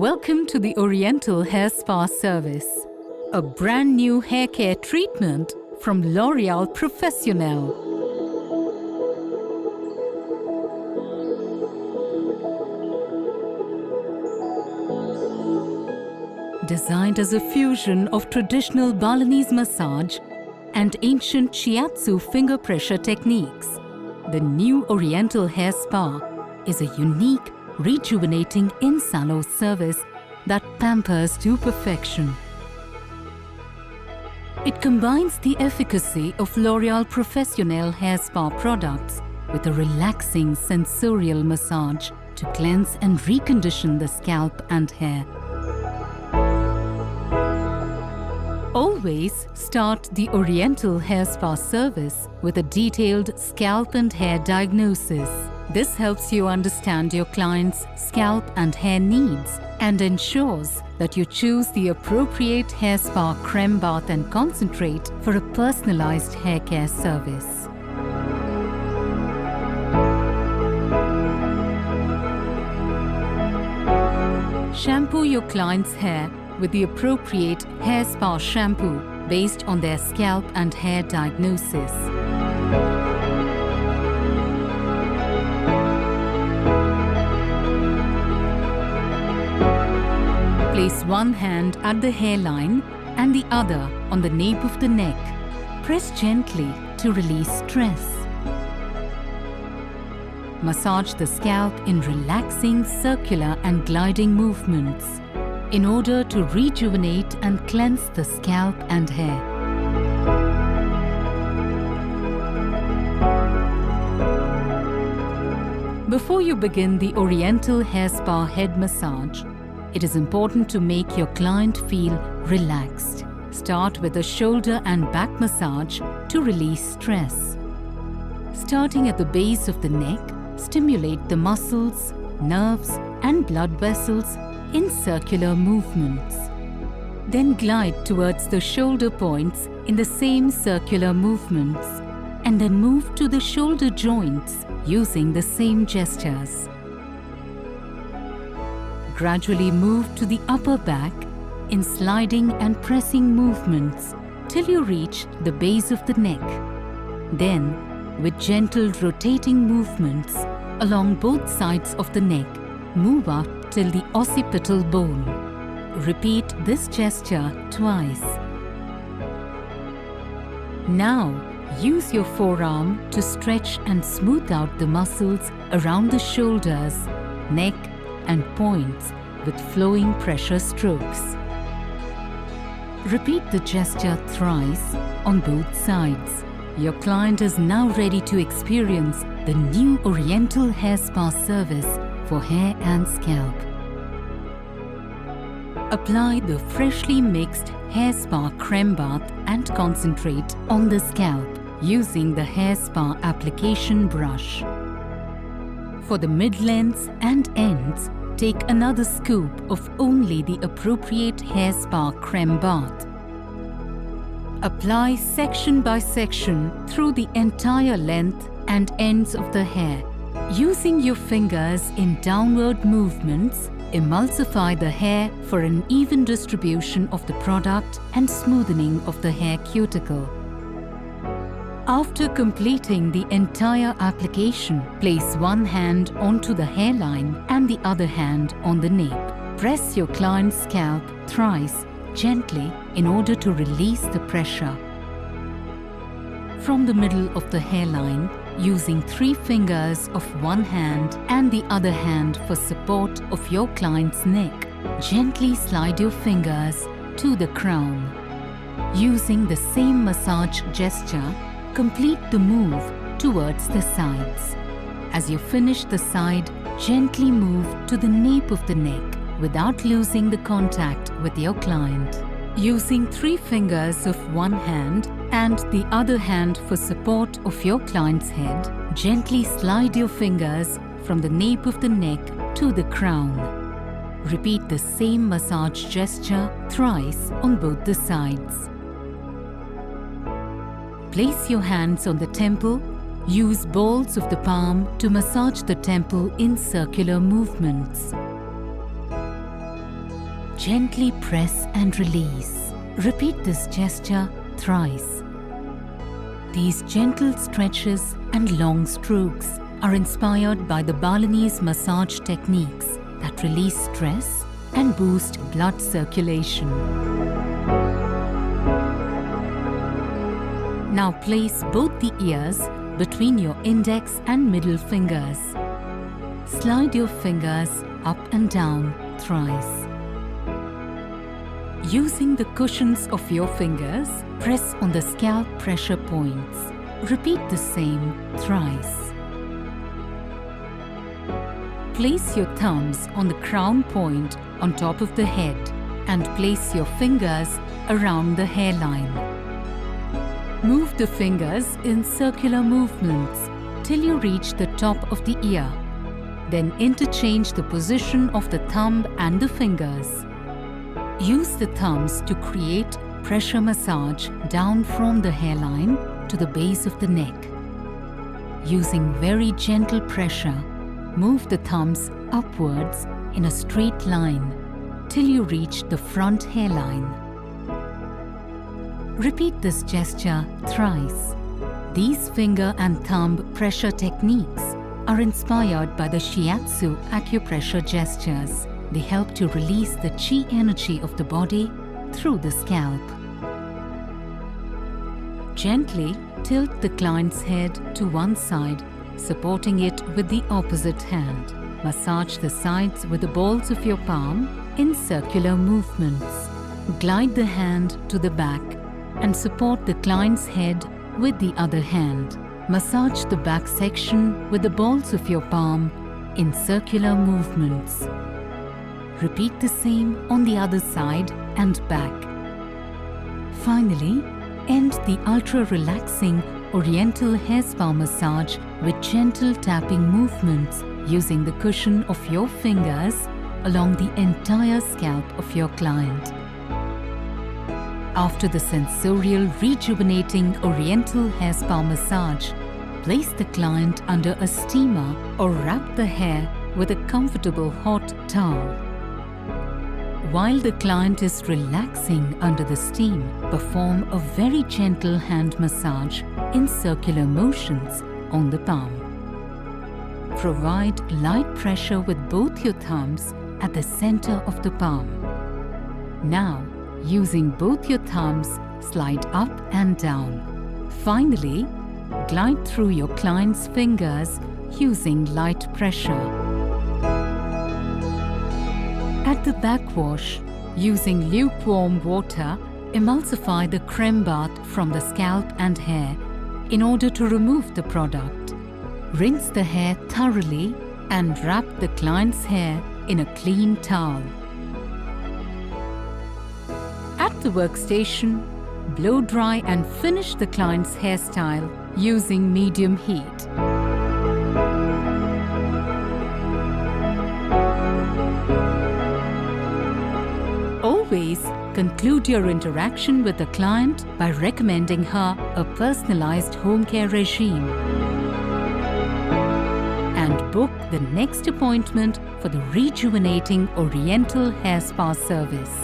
Welcome to the Oriental Hairspa service, a brand new hair care treatment from L'Oréal Professionnel. Designed as a fusion of traditional Balinese massage and ancient shiatsu finger pressure techniques, the new Oriental Hairspa is a unique, rejuvenating in-salon service that pampers to perfection. It combines the efficacy of L'Oréal Professionnel Hairspa products with a relaxing sensorial massage to cleanse and recondition the scalp and hair. Always start the Oriental Hairspa service with a detailed scalp and hair diagnosis. This helps you understand your client's scalp and hair needs and ensures that you choose the appropriate hair spa, creme bath and concentrate for a personalized hair care service. Shampoo your client's hair with the appropriate hair spa shampoo based on their scalp and hair diagnosis. Place one hand at the hairline and the other on the nape of the neck. Press gently to release stress. Massage the scalp in relaxing, circular and gliding movements in order to rejuvenate and cleanse the scalp and hair. Before you begin the Oriental Hairspa head massage, it is important to make your client feel relaxed. Start with a shoulder and back massage to release stress. Starting at the base of the neck, stimulate the muscles, nerves and blood vessels in circular movements. Then glide towards the shoulder points in the same circular movements and then move to the shoulder joints using the same gestures. Gradually move to the upper back in sliding and pressing movements till you reach the base of the neck. Then, with gentle rotating movements along both sides of the neck, move up till the occipital bone. Repeat this gesture twice. Now, use your forearm to stretch and smooth out the muscles around the shoulders, neck and points with flowing pressure strokes. Repeat the gesture thrice on both sides. Your client is now ready to experience the new Oriental Hairspa service for hair and scalp. Apply the freshly mixed hair spa creme bath and concentrate on the scalp using the hair spa application brush. For the mid-lengths and ends, take another scoop of only the appropriate hair spa creme bath. Apply section by section through the entire length and ends of the hair. Using your fingers in downward movements, emulsify the hair for an even distribution of the product and smoothening of the hair cuticle. After completing the entire application, place one hand onto the hairline and the other hand on the nape. Press your client's scalp thrice gently in order to release the pressure. From the middle of the hairline, using 3 fingers of one hand and the other hand for support of your client's neck, gently slide your fingers to the crown. Using the same massage gesture, complete the move towards the sides. As you finish the side, gently move to the nape of the neck without losing the contact with your client. Using 3 fingers of one hand and the other hand for support of your client's head, gently slide your fingers from the nape of the neck to the crown. Repeat the same massage gesture thrice on both the sides. Place your hands on the temple. Use balls of the palm to massage the temple in circular movements. Gently press and release. Repeat this gesture thrice. These gentle stretches and long strokes are inspired by the Balinese massage techniques that release stress and boost blood circulation. Now place both the ears between your index and middle fingers. Slide your fingers up and down thrice. Using the cushions of your fingers, press on the scalp pressure points. Repeat the same thrice. Place your thumbs on the crown point on top of the head and place your fingers around the hairline. Move the fingers in circular movements till you reach the top of the ear. Then interchange the position of the thumb and the fingers. Use the thumbs to create pressure massage down from the hairline to the base of the neck. Using very gentle pressure, move the thumbs upwards in a straight line till you reach the front hairline. Repeat this gesture thrice. These finger and thumb pressure techniques are inspired by the shiatsu acupressure gestures. They help to release the chi energy of the body through the scalp. Gently tilt the client's head to one side, supporting it with the opposite hand. Massage the sides with the balls of your palm in circular movements. Glide the hand to the back and support the client's head with the other hand. Massage the back section with the balls of your palm in circular movements. Repeat the same on the other side and back. Finally, end the ultra-relaxing Oriental Hairspa massage with gentle tapping movements using the cushion of your fingers along the entire scalp of your client. After the sensorial, rejuvenating Oriental Hairspa massage, place the client under a steamer or wrap the hair with a comfortable hot towel. While the client is relaxing under the steam, perform a very gentle hand massage in circular motions on the palm. Provide light pressure with both your thumbs at the center of the palm. Now, using both your thumbs, slide up and down. Finally, glide through your client's fingers using light pressure. At the backwash, using lukewarm water, emulsify the creme bath from the scalp and hair in order to remove the product. Rinse the hair thoroughly and wrap the client's hair in a clean towel. At the workstation, blow dry and finish the client's hairstyle using medium heat. Always conclude your interaction with the client by recommending her a personalized home care regime and book the next appointment for the rejuvenating Oriental Hairspa service.